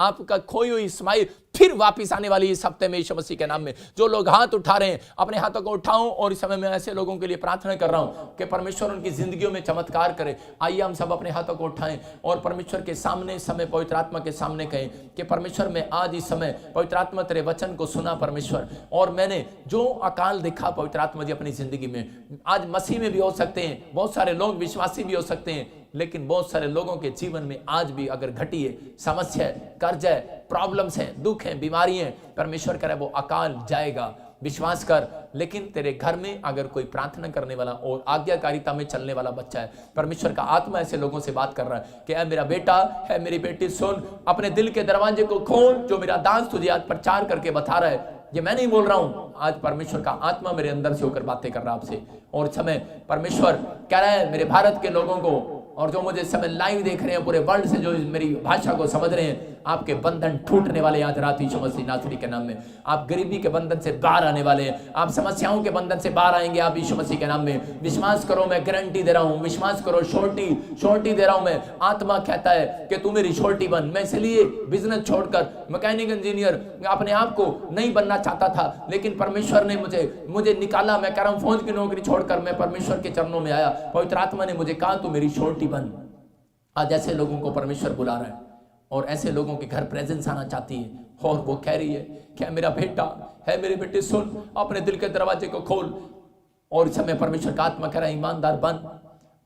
आपका खोई हुई स्माइल फिर वापस आने वाली इस हफ्ते में यीशु मसीह के नाम में। जो लोग हाथ उठा रहे हैं अपने हाथों को उठाऊं, और इस समय मैं ऐसे लोगों के लिए प्रार्थना कर रहा हूं कि परमेश्वर उनकी जिंदगियों में चमत्कार करे। आइए हम सब अपने हाथों को उठाएं और परमेश्वर के सामने इस समय पवित्र आत्मा के सामने कहें कि परमेश्वर मैं आज इस समय पवित्र आत्मा तेरे वचन को सुना परमेश्वर, और मैंने जो अकाल देखा पवित्र आत्मा जी अपनी जिंदगी में, आज मसीह में भी हो सकते हैं, बहुत सारे लोग विश्वासी भी हो सकते हैं, लेकिन बहुत सारे लोगों के जीवन में आज भी अगर घटी है, समस्या है, कर्ज है, प्रॉब्लम्स हैं, दुख हैं, बीमारी हैं, परमेश्वर करे वो अकाल जाएगा, विश्वास कर। लेकिन तेरे घर में अगर कोई प्रार्थना करने वाला और आज्ञाकारिता में चलने वाला बच्चा है, परमेश्वर का आत्मा ऐसे लोगों से बात कर रहा है कि ऐ मेरा बेटा है, मेरी बेटी सुन, अपने दिल के दरवाजे को खोल, जो मेरा दास तुझे आज प्रचार करके बता रहा है, ये मैं नहीं बोल रहा हूं, आज परमेश्वर का आत्मा मेरे अंदर से होकर बातें कर रहा है आपसे। और इस समय परमेश्वर कह रहा है मेरे भारत के लोगों को, और जो मुझे समय लाइव देख रहे हैं पूरे वर्ल्ड से, जो मेरी भाषा को समझ रहे हैं, आपके बंधन टूटने वाले आज रात यीशु मसीह नासरी के नाम में। आप गरीबी के बंधन से बाहर आने वाले हैं, आप समस्याओं के बंधन से बाहर आएंगे आप यीशु मसीह के नाम में। विश्वास करो, मैं गारंटी दे रहा हूं, विश्वास करो, श्योरिटी दे रहा हूं मैं। आत्मा कहता है कि तू मेरी श्योरिटी बन। मैं इसलिए बिजनेस छोड़कर मैकेनिकल इंजीनियर अपने आप को नहीं बनना चाहता था, लेकिन परमेश्वर ने मुझे निकाला। मैं कह रहा हूं फौज की नौकरी छोड़कर मैं परमेश्वर के चरणों में आया, पवित्र आत्मा ने मुझे कहा तू मेरी श्योरिटी बन। आज ऐसे लोगों को परमेश्वर बुला रहा है और ऐसे लोगों के घर प्रेजेंस आना चाहती है, और वो कह रही है क्या मेरा बेटा है, मेरे बेटे सुन, अपने दिल के दरवाजे को खोल। और इस समय परमेश्वर का आत्मा कह रहा है ईमानदार बन।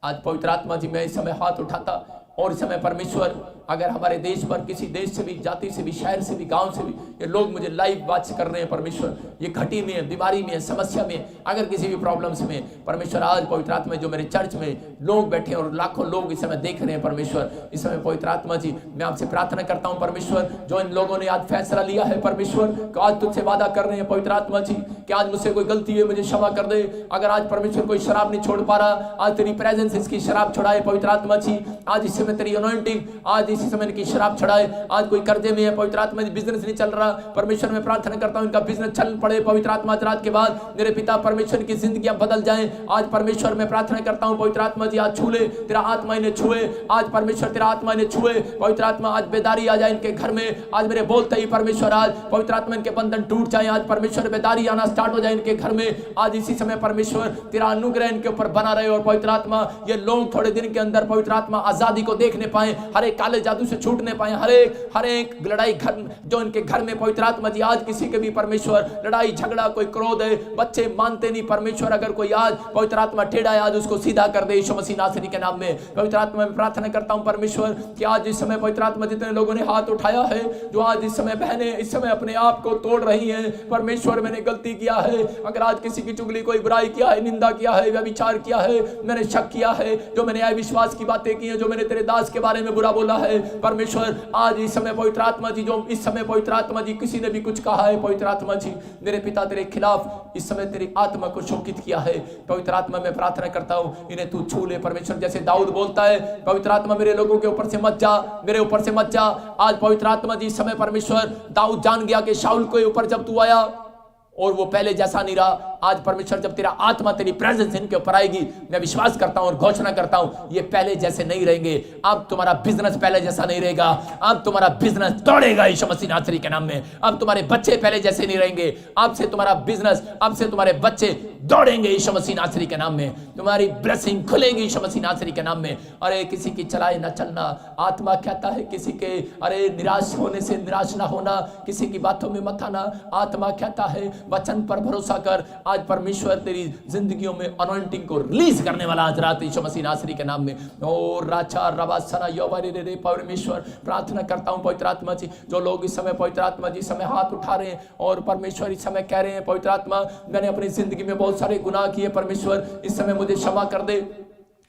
आज पवित्र आत्मा जी मैं इस समय हाथ उठाता, और इस समय परमेश्वर अगर हमारे देश पर किसी देश से भी, जाति से भी, शहर से भी, गांव से भी ये लोग मुझे लाइव बात कर रहे हैं परमेश्वर, ये घटी में है, बीमारी में है, समस्या में, अगर किसी भी प्रॉब्लम्स में, परमेश्वर आज पवित्र आत्मा जो मेरे चर्च में लोग बैठे हैं और लाखों लोग इस समय देख रहे हैं परमेश्वर, इस समय पवित्र आत्मा जी मैं आपसे प्रार्थना करता हूँ परमेश्वर, जो इन लोगों ने आज फैसला लिया है परमेश्वर, आज तुझसे वादा कर रहे हैं पवित्र आत्मा जी कि आज मुझसे कोई गलती है मुझे क्षमा कर दे। अगर आज परमेश्वर कोई शराब नहीं छोड़ पा रहा, आज तेरी प्रेजेंस इसकी शराब छुड़ाए पवित्र आत्मा जी। आज इस समय तेरी अनॉइंटिंग आज इसी समय इनकी शराब छुड़ाए। आज कोई कर्जे में है पवित्र आत्मा जी, बिजनेस नहीं चल रहा, परमेश्वर में प्रार्थना करता हूं इनका बिजनेस चल पड़े पवित्र आत्मा। रात के बाद मेरे पिता परमेश्वर की जिंदगियां बदल जाएं। आज परमेश्वर में प्रार्थना करता हूं पवित्र आत्मा जी आज छू ले, तेरा आत्मा इन्हें छुए, आज परमेश्वर तेरा आत्मा इन्हें छुए पवित्र आत्मा। आज बेदारी आ जाए इनके घर में, आज मेरे बोलते ही परमेश्वर आज पवित्र आत्मा इनके बंधन टूट जाए। आज परमेश्वर बेदारी आना स्टार्ट हो जाए इनके घर में। आज इसी समय परमेश्वर तेरा अनुग्रह इनके ऊपर बना रहे और पवित्र आत्मा ये लोग थोड़े दिन के अंदर पवित्र आत्मा आजादी को देखने पाए, हर एक काले जादू से छूटने पाए, हर एक लड़ाई घर जो इनके घर में पवित्र आत्मा जी आज किसी के भी परमेश्वर लड़ाई झगड़ा कोई क्रोध है, बच्चे मानते नहीं परमेश्वर, अगर कोई आज पवित्र आत्मा टेढ़ा है आज उसको सीधा कर दे यीशु मसीह नासरी के नाम में। पवित्र आत्मा में प्रार्थना करता हूं परमेश्वर कि आज इस समय पवित्र आत्मा जितने लोगों ने हाथ उठाया है, जो आज इस समय बहनें इस समय अपने आप को तोड़ रही हैं परमेश्वर, मैंने गलती किया है, अगर आज किसी की चुगली कोई बुराई किया है, निंदा किया है, व्यभिचार किया है, मैंने शक किया है, जो मैंने अविश्वास की बातें की हैं, जो मैंने तेरे दास के बारे में बुरा बोला है परमेश्वर, आज इस समय पवित्र आत्मा जी जो इस समय पवित्र आत्मा जी किसी ने भी कुछ कहा है पवित्र आत्मा जी मेरे पिता तेरे खिलाफ इस समय तेरी आत्मा को शोकित किया है पवित्र आत्मा मैं प्रार्थना करता हूं इन्हें तू छू ले परमेश्वर। जैसे दाऊद बोलता है पवित्र आत्मा मेरे लोगों के ऊपर से मत जा, मेरे ऊपर से मत जा। आज पवित्र आत्मा जी इस समय परमेश्वर दाऊद जान गया कि शाऊल के ऊपर जब तू आया और वो पहले जैसा नहीं रहा, आज परमेश्वर जब तेरा आत्मा तेरी प्रेजेंस इनके ऊपर आएगी, मैं विश्वास करता हूं और घोषणा करता हूं ये पहले जैसे नहीं रहेंगे। अब तुम्हारा बिजनेस पहले जैसा नहीं रहेगा, अब तुम्हारा बिजनेस दौड़ेगा यीशु मसीह नासरी के नाम में। अब तुम्हारे बच्चे पहले जैसे नहीं रहेंगे, अब से तुम्हारा बिजनेस, अब से तुम्हारे बच्चे दौड़ेंगे यीशु मसीह नासरी के नाम में। तुम्हारी ब्लेसिंग खुलेगी यीशु मसीह नासरी के नाम में। अरे किसी की चलाए न चलना, आत्मा कहता है किसी के अरे निराश होने से निराश ना होना, किसी की बातों में मत आना। आत्मा कहता है वचन पर भरोसा कर। आज परमेश्वर तेरी जिंदगियों में अनॉइंटिंग को रिलीज करने वाला आज रात यीशु मसीह नासरी के नाम में। और राचा रवासना योवारी रे परमेश्वर प्रार्थना करता हूं पवित्र आत्मा जी जो लोग इस समय पवित्र आत्मा जी समय हाथ उठा रहे हैं और परमेश्वर इस समय कह रहे हैं पवित्र आत्मा मैंने अपनी जिंदगी में बहुत सारे गुनाह किए परमेश्वर, इस समय मुझे क्षमा कर दे।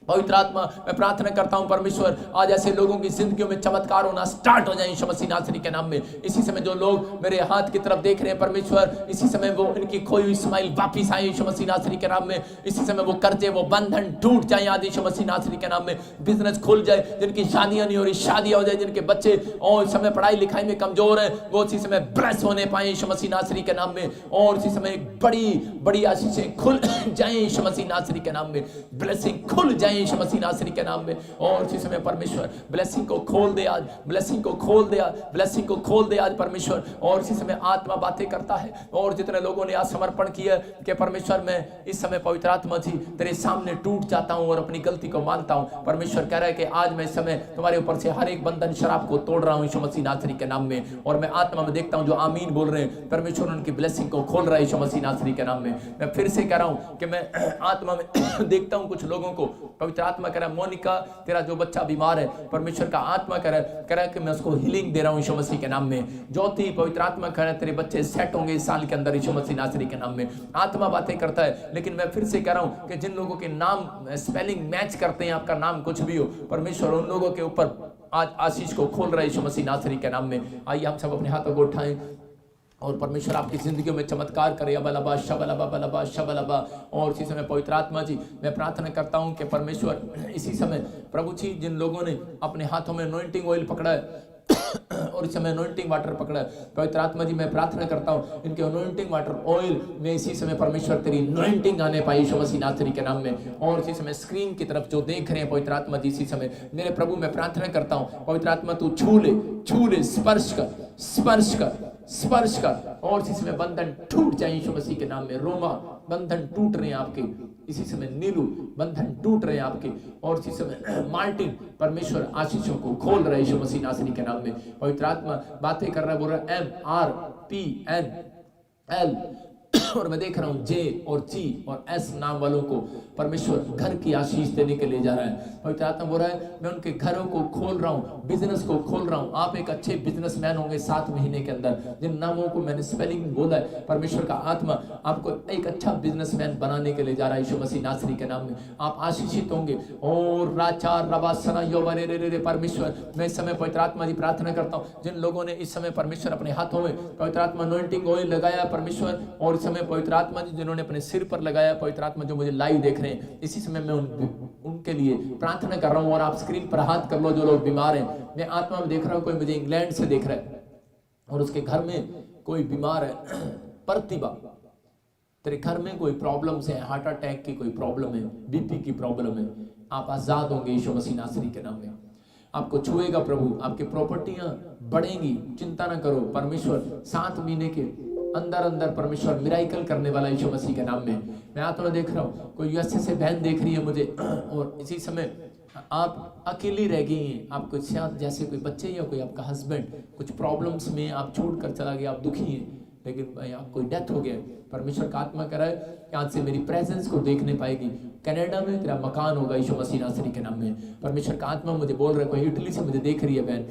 पवित्र आत्मा मैं प्रार्थना करता हूं परमेश्वर आज ऐसे लोगों की जिंदगियों में चमत्कार होना स्टार्ट हो जाए यीशु मसीह नासरी के नाम में। इसी समय जो लोग मेरे हाथ की तरफ देख रहे हैं परमेश्वर, इसी समय वो इनकी खोई हुई स्माइल वापिस आए यीशु मसीह नासरी के नाम में। इसी समय वो कर्जे वो बंधन टूट जाए आज यीशु मसीह नासरी के नाम में। बिजनेस खुल जाए, जिनकी शादियां नहीं हो रही शादियां हो जाए, जिनके बच्चे और इस समय पढ़ाई लिखाई में कमजोर है वो इसी समय ब्लेस होने पाए यीशु मसीह नासरी के नाम में। और इसी समय बड़ी बड़ी आशीषें खुल जाए यीशु मसीह नासरी के नाम में। ब्लेसिंग खुल जाए जाए यीशु मसीह नासरी के नाम में। और इसी समय परमेश्वर ब्लेसिंग को खोल दे आज, ब्लेसिंग को खोल दे आज, ब्लेसिंग को खोल दे आज परमेश्वर। और इसी समय आत्मा बातें करता है, और जितने लोगों ने आज समर्पण किया कि परमेश्वर मैं इस समय पवित्र आत्मा जी तेरे सामने टूट जाता हूं और अपनी गलती को मानता हूं। परमेश्वर कह रहा है कि आज मैं इस समय तुम्हारे ऊपर से हर एक बंधन शराब को तोड़ रहा हूं यीशु मसीह नासरी के नाम में। और मैं आत्मा में देखता हूं जो आमीन बोल रहे हैं, परमेश्वर उनकी ब्लेसिंग को खोल रहा है यीशु मसीह नासरी के नाम में। मैं फिर से कह रहा हूं कि मैं आत्मा में देखता हूं कुछ लोगों को, पवित्र आत्मा कह रहा है मोनिका तेरा जो बच्चा बीमार है, परमेश्वर का आत्मा कह रहा है कि मैं उसको हीलिंग दे रहा हूं यीशु मसीह के नाम में। ज्योति पवित्र आत्मा कह रहा है तेरे बच्चे सेट होंगे इस साल के अंदर यीशु मसीह नासरी के नाम में। आत्मा बातें करता है, लेकिन मैं फिर से कह रहा हूं कि जिन लोगों के नाम स्पेलिंग मैच करते हैं, आपका नाम कुछ भी हो, परमेश्वर उन लोगों के ऊपर आज आशीष को खोल रहा है यीशु मसीह नासरी के नाम में। आइए हम सब अपने हाथों को उठाएं और परमेश्वर आपकी जिंदगी में चमत्कार करे। अबलबा शबलबा बलबा शबलबा। और इसी समय पवित्र आत्मा जी मैं प्रार्थना करता हूं कि परमेश्वर इसी समय प्रभु जी जिन लोगों ने अपने हाथों में अनॉइंटिंग ऑयल पकड़ा है और इस समय अनॉइंटिंग वाटर पकड़ा है, पवित्र आत्मा जी मैं प्रार्थना करता हूं इनके अनॉइंटिंग वाटर ऑयल में इसी समय परमेश्वर तेरी अनॉइंटिंग आने पाई यीशु मसीह नासरी के नाम में। और इसी समय स्क्रीन की तरफ जो देख रहे हैं पवित्र आत्मा जी इसी समय मेरे प्रभु मैं प्रार्थना करता हूं पवित्र आत्मा तू छू ले, स्पर्श कर, स्पर्श कर, स्पर्श कर। और इसी समय बंधन टूट जाए यीशु मसीह के नाम में। रोमा बंधन टूट रहे हैं आपके इसी समय, नीलू बंधन टूट रहे हैं आपके। और इसी समय मार्टिन परमेश्वर आशीषों को खोल रहे यीशु मसीह नासरी के नाम में। पवित्र आत्मा बातें कर रहा है, बोल रहा है MRPNL और मैं देख रहा हूं जे और जी और एस नाम वालों को परमेश्वर घर की आशीष देने के लिए जा रहा है। पवित्र आत्मा बोल रहा है मैं उनके घरों को खोल रहा हूं, बिजनेस को खोल रहा हूं। आप एक अच्छे बिजनेसमैन होंगे 7 महीने के अंदर। जिन नामों को मैंने स्पेलिंग बोला है, परमेश्वर का आत्मा आपको एक अच्छा बिजनेसमैन बनाने के लिए जा रहा है यीशु मसीह नासरी के नाम में। आप आशीषित होंगे। और राचार रबासना योवरे रे रे परमेश्वर मैं इस समय पवित्र आत्मा जी प्रार्थना करता हूं जिन लोगों ने इस समय परमेश्वर अपने हाथों में पवित्र आत्मा अनॉइंटिंग ऑयल लगाया परमेश्वर, और इस समय पवित्र आत्मा जी जिन्होंने अपने सिर पर लगाया, पवित्र आत्मा जो मुझे लाइव देख रहे हैं इसी समय मैं उनके लिए प्रार्थना कर रहा हूं। और आप स्क्रीन पर हाथ कर लो जो लोग बीमार हैं। मैं आत्मा में देख रहा हूं कोई मुझे इंग्लैंड से देख रहा है और उसके घर में कोई बीमार है। प्रतिभा तेरे घर में कोई प्रॉब्लम्स है, हार्ट अटैक की कोई प्रॉब्लम है, बीपी की प्रॉब्लम है, आप आजाद होंगे यीशु मसीह नासरी के नाम में। आपको छुएगा प्रभु, आपकी प्रॉपर्टियां बढ़ेंगी, चिंता ना करो। परमेश्वर 7 महीने के अंदर अंदर परमेश्वर मिराइकल करने वाला यीशु मसीह के नाम में। मैं आत्मा देख रहा हूँ कोई यूएसए से बहन देख रही है मुझे और इसी समय आप अकेली रह गई हैं। आपको शायद जैसे कोई बच्चे या कोई आपका हस्बैंड कुछ प्रॉब्लम्स में आप छोड़ कर चला गया, आप दुखी हैं, लेकिन आप कोई डेथ हो गया। परमेश्वर का आत्मा कह रहा है कि आज से मेरी प्रेजेंस को देखने पाएगी। कनाडा में तेरा मकान होगा यीशु मसीह नासरी के नाम में। परमेश्वर का आत्मा मुझे बोल रहा है, कोई इटली से मुझे देख रही है बहन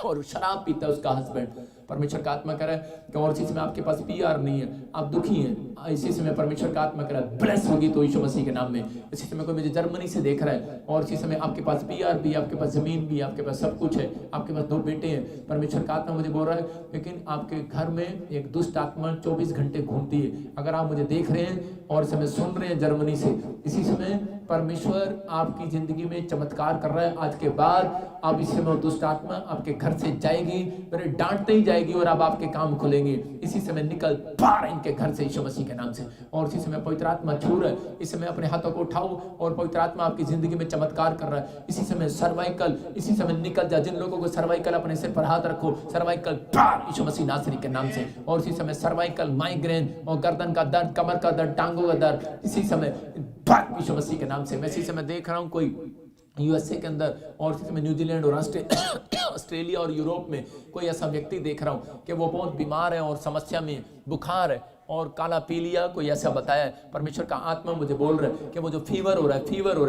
और शराब पीता है उसका हस्बैंड। परमेश्वर का आत्मा कह रहा है कि और इसी समय आपके पास पीआर नहीं है, आप दुखी हैं। इसी समय परमेश्वर का आत्मा कह रहा है ब्लेस होगी तो यीशु मसीह के नाम में। इसी समय कोई मुझे जर्मनी से देख रहा है और इसी समय आपके पास पीआर भी, आपके पास जमीन भी, आपके पास सब कुछ है, आपके पास 2 बेटे हैं। परमेश्वर का आत्मा मुझे बोल रहा है लेकिन आपके घर में एक दुष्ट आत्मा 24 घंटे घूमती है। अगर आप मुझे देख रहे हैं और समय सुन रहे हैं जर्मनी से, इसी समय परमेश्वर आपकी जिंदगी में चमत्कार कर रहा है। आज के बाद अब इस समय दुष्ट आत्मा आपके घर से जाएगी, मेरे डांटते ही जाएगी और अब आपके काम खुलेंगे। इसी समय निकल बाहर इनके घर से यीशु मसीह के नाम से। और इसी समय पवित्र आत्मा छू रहा है। इस समय अपने हाथों को उठाओ और पवित्र आत्मा आपकी जिंदगी में चमत्कार कर रहा है। इसी समय सर्वाइकल इसी समय निकल जा। जिन लोगों को सर्वाइकल अपने सिर पर हाथ रखो, सर्वाइकल बाहर यीशु मसीह नासरी के नाम से। और इसी समय सर्वाइकल, माइग्रेन और गर्दन का दर्द, कमर का दर्द, टांगों का दर्द, इसी समय यीशु मसीह के नाम से। मैं इसी समय देख रहा हूं कोई यूएसए के अंदर और इसी समय न्यूजीलैंड और ऑस्ट्रेलिया और यूरोप में कोई ऐसा व्यक्ति देख रहा हूं कि वो बहुत बीमार है और समस्या में, बुखार है और काला पीलिया कोई ऐसा बताया है। परमेश्वर का आत्मा मुझे बोल रहा है कि वो जो फीवर हो रहा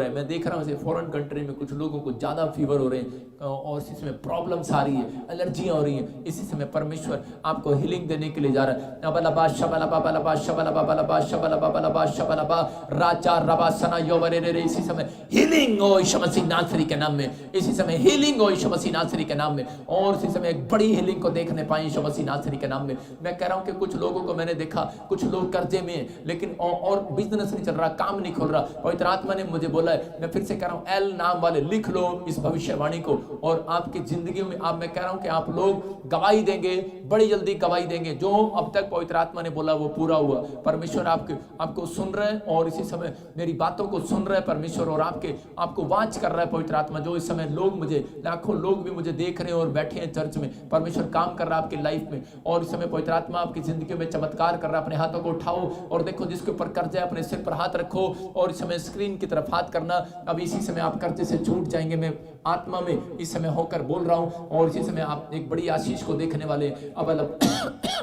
है, मैं देख रहा हूँ ऐसे फॉरेन कंट्री में कुछ लोगों को ज़्यादा फीवर हो रहे हैं और इसी समय प्रॉब्लम्स आ रही है, एलर्जियाँ हो रही हैं। इसी समय परमेश्वर आपको हीलिंग देने के लिए जा रहा है। अबलबा शबलबा बलबा शबलबा बलबा शबलबा बलबा शबलबा राजा रबा सना योवरे रे। इसी समय हीलिंग हो यीशु मसीह नासरी के नाम में। इसी समय हीलिंग हो यीशु मसीह नासरी के नाम में। और इसी समय एक बड़ी हीलिंग को देखने पाए यीशु मसीह नासरी के नाम में। मैं कह रहा हूँ कि कुछ लोगों को मैंने देखा कुछ लोग कर्जे में हैं, लेकिन और बिजनेस नहीं चल रहा, काम नहीं खोल रहा। पवित्र आत्मा ने मुझे बोला है, मैं फिर से कह रहा हूं, एल नाम वाले लिख लो इस भविष्यवाणी को, और आपकी जिंदगी में मैं कह रहा हूं कि आप लोग गवाही देंगे, बड़ी जल्दी गवाही देंगे। जो अब तक पवित्र आत्मा ने बोला वो पूरा हुआ। परमेश्वर आपको सुन रहे हैं और इसी समय मेरी बातों को सुन रहे हैं परमेश्वर, और आपको वाच कर रहा है पवित्र आत्मा। जो इस समय लोग मुझे, लाखों लोग भी मुझे देख रहे हैं और बैठे हैं चर्च में, परमेश्वर काम कर रहा है आपकी लाइफ में, और इस समय पवित्र आत्मा आपकी जिंदगी में चमत्कार कर रहा है। अपने हाथों को उठाओ और देखो, जिसके ऊपर कर्जा है अपने सिर पर हाथ रखो, और इस समय स्क्रीन की तरफ हाथ करना। अब इसी समय आप कर्जे से छूट जाएंगे। मैं आत्मा में इस समय होकर बोल रहा हूं, और इसी समय आप एक बड़ी आशीष को देखने वाले हैं।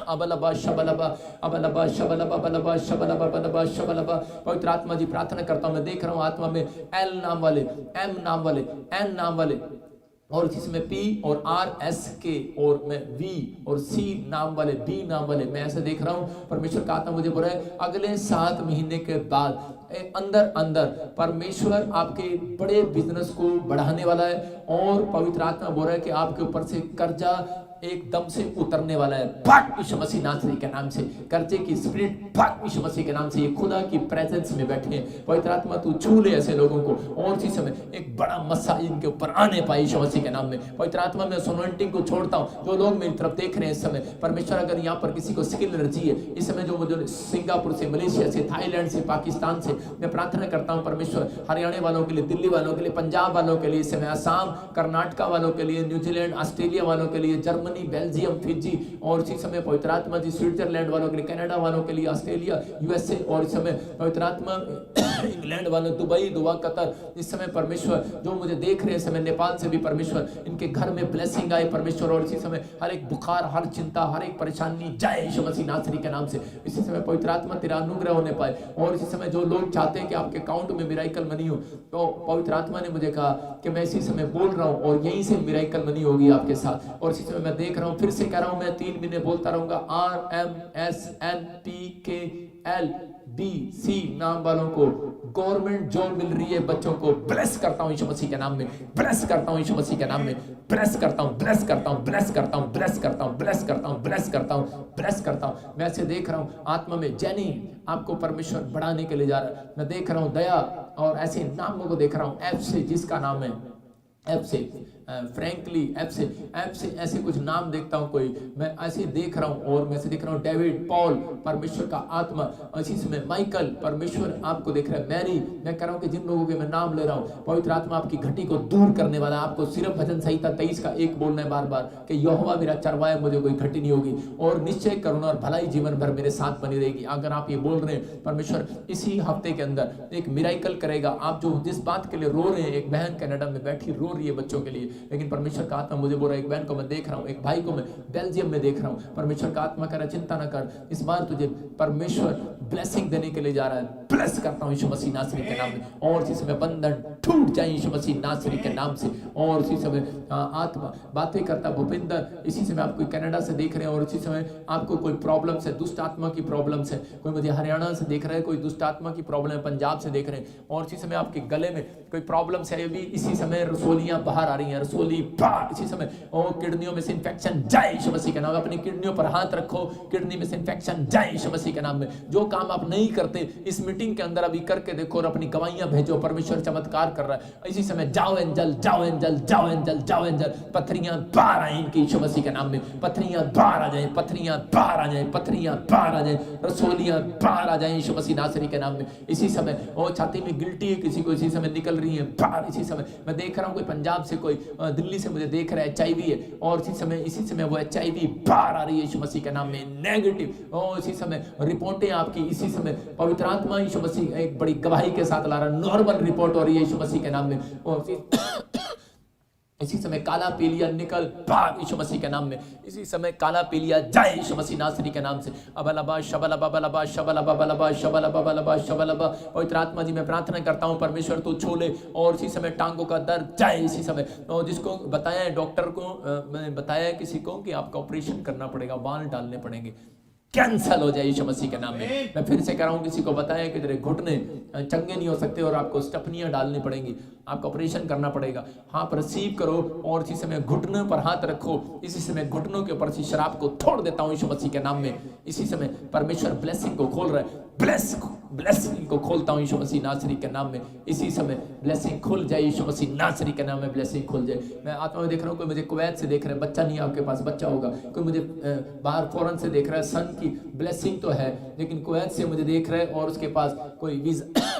अबलबा शबलबा अबलबा शबलबा बलबा शबलबा बलबा शबलबा। पवित्र आत्मा जी, प्रार्थना करता हूं, मैं देख रहा हूं आत्मा में एल नाम वाले, एम नाम वाले, एन नाम वाले, और जिसमें पी और आर एस के, और मैं वी और सी नाम वाले, बी नाम वाले, मैं ऐसे देख रहा हूं। परमेश्वर का आत्मा मुझे बोल रहा है, अगले 7 महीने के बाद अंदर परमेश्वर आपके बड़े बिजनेस को बढ़ाने वाला है, और पवित्र आत्मा बोल रहा है कि आपके ऊपर से कर्जा एकदम से उतरने वाला है। भाग यीशु मसीह नासरी के नाम से, कर्जे की स्पिरिट भाग यीशु मसीह के नाम से। ये खुदा की प्रेजेंस में बैठे हैं। पवित्र आत्मा तू छू ले ऐसे लोगों को, और इसी समय एक बड़ा मस्सा इनके ऊपर आने पाए यीशु मसीह के नाम में। पवित्र आत्मा में सोनोइंटिंग को छोड़ता हूं। जो लोग मेरी तरफ देख रहे हैं इस समय, परमेश्वर अगर यहाँ पर किसी को स्किल एनर्जी है इस समय, जो मुझे सिंगापुर से, मलेशिया से, थाईलैंड से, पाकिस्तान से, मैं प्रार्थना करता हूँ परमेश्वर हरियाणा वालों के लिए, दिल्ली वालों के लिए, पंजाब वालों के लिए, इस समय असम, कर्नाटका वालों के लिए, न्यूजीलैंड, ऑस्ट्रेलिया वालों के लिए, जर्मनी, बेल्जियम, फिजी, और इसी समय पवित्र आत्मा जी स्विट्जरलैंड वालों के लिए, कनाडा वालों के लिए, ऑस्ट्रेलिया, यूएसए, और इस समय पवित्र आत्मा इंग्लैंड वालों, दुबई, दुआ, कतर, इस समय परमेश्वर जो मुझे देख रहे हैं समय, नेपाल से भी परमेश्वर इनके घर में ब्लेसिंग आए परमेश्वर, और इसी समय हर एक बुखार, हर चिंता, हर एक परेशानी जाए यीशु मसीह नासरी के नाम से। इसी समय पवित्र आत्मा तेरा अनुग्रह होने पाए, और इसी समय जो लोग चाहते हैं कि आपके अकाउंट में मिराइकल मनी हो, तो पवित्र आत्मा ने मुझे कहा कि मैं इसी समय बोल रहा हूं, और यहीं से मिराइकल मनी होगी आपके साथ। और इसी समय मैं देख रहा हूं, फिर से कह रहा हूं, मैं 3 महीने बोलता रहूंगा, RMSNPKLBC नाम वालों को गवर्नमेंट जॉब मिल रही है, बच्चों को ब्लेस करता हूं यीशु मसीह के नाम में, ब्लेस करता हूं यीशु मसीह के नाम में, ब्लेस करता हूं, ब्लेस करता हूं, ब्लेस करता हूं, ब्लेस करता हूं, ब्लेस करता हूं, ब्लेस करता हूं, ब्लेस करता हूं। मैं ऐसे देख रहा हूं आत्मा में, जैनी आपको परमेश्वर बढ़ाने के लिए जा रहा है। मैं देख रहा हूं दया, और ऐसे नामों को देख रहा हूं, एफ से, जिसका नाम है एफ से, फ्रैंकली, एफ से ऐसे कुछ नाम देखता हूं कोई, मैं ऐसे देख रहा हूं। और मैं ऐसे देख रहा हूं डेविड, पॉल, परमेश्वर का आत्मा, इसी समय माइकल, परमेश्वर आपको देख रहा है, मैरी। मैं कह रहा हूं कि जिन लोगों के मैं नाम ले रहा हूं, पवित्र आत्मा आपकी घटी को दूर करने वाला है। आपको सिर्फ भजन संहिता 23 का 1 बोलना है बार बार कि यहोवा मेरा चरवाहा है, मुझे कोई घटी नहीं होगी, और निश्चय करुणा और भलाई जीवन भर मेरे साथ बनी रहेगी। अगर आप ये बोल रहे हैं, परमेश्वर इसी हफ्ते के अंदर एक मिराइकल करेगा। आप जो जिस बात के लिए रो रहे हैं, एक बहन कनाडा में बैठी रो रही है बच्चों के लिए, लेकिन परमेश्वर का आत्मा मुझे बोल रहा है, एक बहन को मैं देख रहा हूं, एक भाई को मैं बेल्जियम में देख रहा हूं, परमेश्वर का आत्मा कह रहा है चिंता न कर, इस बार तुझे परमेश्वर ब्लेसिंग देने के लिए जा रहा है। ब्लेस करता हूं यीशु मसीह नासरी के नाम में, और इसी समय बंधन टूट जाए यीशु मसीह नासरी के नाम से। और इसी समय आत्मा बातें करता भूपिंदर, इसी समय आप कोई कनाडा से देख रहे हैं, और इसी समय आपको कोई प्रॉब्लम है, दुष्ट आत्मा की प्रॉब्लम है, कोई मुझे हरियाणा से देख रहा है, कोई दुष्ट आत्मा की प्रॉब्लम है, पंजाब से देख रहे हैं, और इसी समय आपके गले में कोई प्रॉब्लम है, भी इसी समय रसोलियां बाहर आ रही हैं, रसोली बाहर इसी समय, और किडनियों में से इंफेक्शन जाए यीशु मसीह के नाम। अपनी किडनियों पर हाथ रखो, किडनी में से इंफेक्शन जाए यीशु मसीह के नाम में। जो काम आप नहीं करते इस मीटिंग के अंदर अभी करके देखो, और अपनी गवाहियां भेजो, परमेश्वर चमत्कार कर रहा है। इसी समय जाओ एंजल, जाओ एंजल, जाओ एंजल, जाओ एंजल, पथरियां बाहर आए इनकी यीशु मसीह के नाम में, पथरियां बाहर आ जाए, पथरियां बाहर आ जाए, पथरियां बाहर आ जाए, रसोलियां बाहर आ जाए यीशु मसीह नासरी के नाम में। इसी समय और छाती में गिल्टी है किसी को, इसी समय निकल रही है बाहर। इसी समय मैं देख रहा हूं कोई पंजाब से, कोई दिल्ली से मुझे देख रहा है, HIV है, और इसी समय वो HIV बाहर आ रही है यीशु मसीह के नाम में, नेगेटिव। और इसी समय रिपोर्टें आपकी, इसी समय पवित्र आत्मा यीशु मसीह एक बड़ी गवाही के साथ ला रहा है, नॉर्मल रिपोर्ट हो रही है यीशु मसीह के नाम में। और इसी समय काला पीलिया निकल भाग यीशु मसीह के नाम में, इसी समय काला पीलिया जाए यीशु मसीह नासरी के नाम से। अबलबा शबलबा बलबा शबलबा बलबा शबलबा बलबा शबलबा। पवित्र आत्मा जी मैं प्रार्थना करता हूं परमेश्वर तू छू ले, और इसी समय टांगों का दर्द जाए इसी समय। और जिसको बताया डॉक्टर को, मैंने बताया किसी को कि आपका ऑपरेशन करना पड़ेगा, बाल डालने पड़ेंगे, कैंसल हो जाए यीशु मसीह के नाम में। मैं फिर से कह रहा हूं, किसी को बताया कि तेरे घुटने चंगे नहीं हो सकते और आपको स्टपनियां डालनी पड़ेंगी, आपको ऑपरेशन करना पड़ेगा। हाँ, पर रिसीव करो और इसी समय घुटनों पर हाथ रखो। इसी समय घुटनों के ऊपर से शराब को तोड़ देता हूं यीशु मसीह के नाम में। इसी समय परमेश्वर ब्लेसिंग को खोल रहा है, ब्लेसिंग को खोलता हूं यीशु मसीह नासरी के नाम में। इसी समय ब्लेसिंग खुल जाए यीशु मसीह नासरी के नाम में, ब्लेसिंग खुल जाए। मैं आत्मा में देख रहा हूं, कोई मुझे कुवैत से देख रहा है, बच्चा नहीं है आपके पास, बच्चा होगा। कोई मुझे बाहर फॉरेन से देख रहा है, सन की ब्लेसिंग तो है, लेकिन कुवैत से मुझे देख रहा है और उसके पास कोई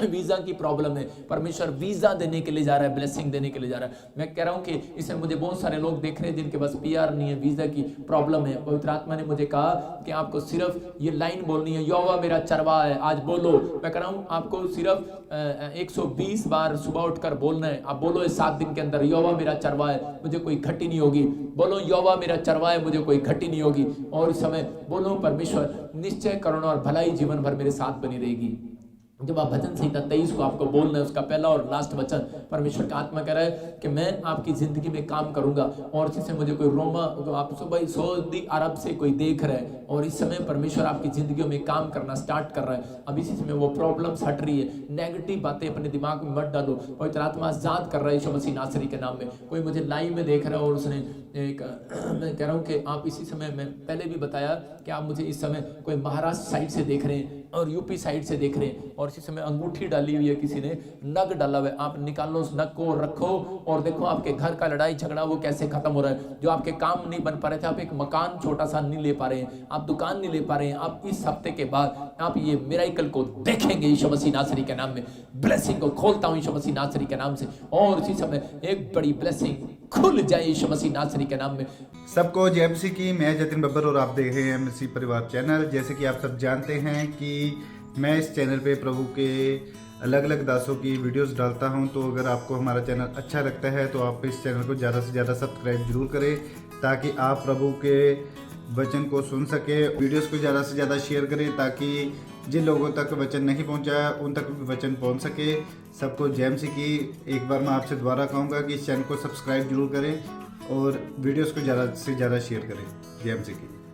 वीजा की प्रॉब्लम है। परमेश्वर वीजा देने के लिए जा रहा है, ब्लेसिंग देने के लिए जा रहा है। मैं कह रहा हूं कि इसमें मुझे बहुत सारे लोग देख रहे हैं जिनके पास PR नहीं है, वीजा की प्रॉब्लम है। पवित्र आत्मा ने मुझे कहा कि आपको सिर्फ ये लाइन बोलनी है, यहोवा मेरा चरवाहा है। आज बोलो, मैं कह रहा हूं आपको सिर्फ 120 बार सुबह उठकर बोलना है। आप बोलो इस 7 दिन के अंदर, यहोवा मेरा चरवाहा है, मुझे कोई घटी नहीं होगी। बोलो, यहोवा मेरा चरवाहा है, मुझे कोई घटी नहीं होगी। और इस समय बोलो, परमेश्वर निश्चय करुणा और भलाई जीवन भर मेरे साथ बनी रहेगी। जब आप भजन संहिता 23 को आपको बोलना है, उसका पहला और लास्ट वचन, परमेश्वर का आत्मा कह रहा है कि मैं आपकी जिंदगी में काम करूंगा। और इसी से मुझे कोई रोमा, आप सुबह सऊदी अरब से कोई देख रहा है और इस समय परमेश्वर आपकी जिंदगी में काम करना स्टार्ट कर रहा है। अब इसी समय वो प्रॉब्लम्स हट रही है। नेगेटिव बातें अपने दिमाग में मत डालो, पवित्र आत्मा आजाद कर रहा है यीशु मसीह नासरी के नाम में। कोई मुझे लाइव में देख रहा है और उसने एक मैं कह रहा हूँ कि आप इसी समय, मैं पहले भी बताया कि आप मुझे इस समय कोई महाराष्ट्र साइड से देख रहे हैं और यूपी साइड से देख रहे हैं और इसी समय अंगूठी डाली हुई है, किसी ने नग डाला हुआ है। आप निकालो उस नग को, रखो और देखो आपके घर का लड़ाई झगड़ा वो कैसे खत्म हो रहा है। जो आपके काम नहीं बन पा रहे थे, आप एक मकान छोटा सा नहीं ले पा रहे हैं, आप दुकान नहीं ले पा रहे हैं, आप इस हफ्ते के बाद आप ये मिरेकल को देखेंगे यीशु मसीह नासरी के नाम में। ब्लेसिंग को खोलता हूं यीशु मसीह नासरी के नाम से और इसी समय एक बड़ी ब्लेसिंग खुल जाए यीशु मसीह नासरी के नाम में। सबको जय मसीह की। मैं जतिन बब्बर और आप देख रहे हैं मसीह परिवार चैनल। जैसे कि आप सब जानते हैं कि मैं इस चैनल पे प्रभु के अलग अलग दासों की वीडियोस डालता हूं, तो अगर आपको हमारा चैनल अच्छा लगता है तो आप इस चैनल को ज़्यादा से ज़्यादा सब्सक्राइब जरूर करें ताकि आप प्रभु के वचन को सुन सके। वीडियोस को ज़्यादा से ज़्यादा शेयर करें ताकि जिन लोगों तक वचन नहीं पहुंचा उन तक भी वचन पहुंच सके। सबको जय मसीह की। एक बार मैं आपसे दोबारा कहूँगा कि इस चैनल को सब्सक्राइब जरूर करें और वीडियोस को ज़्यादा से ज़्यादा शेयर करें। जय मसीह की।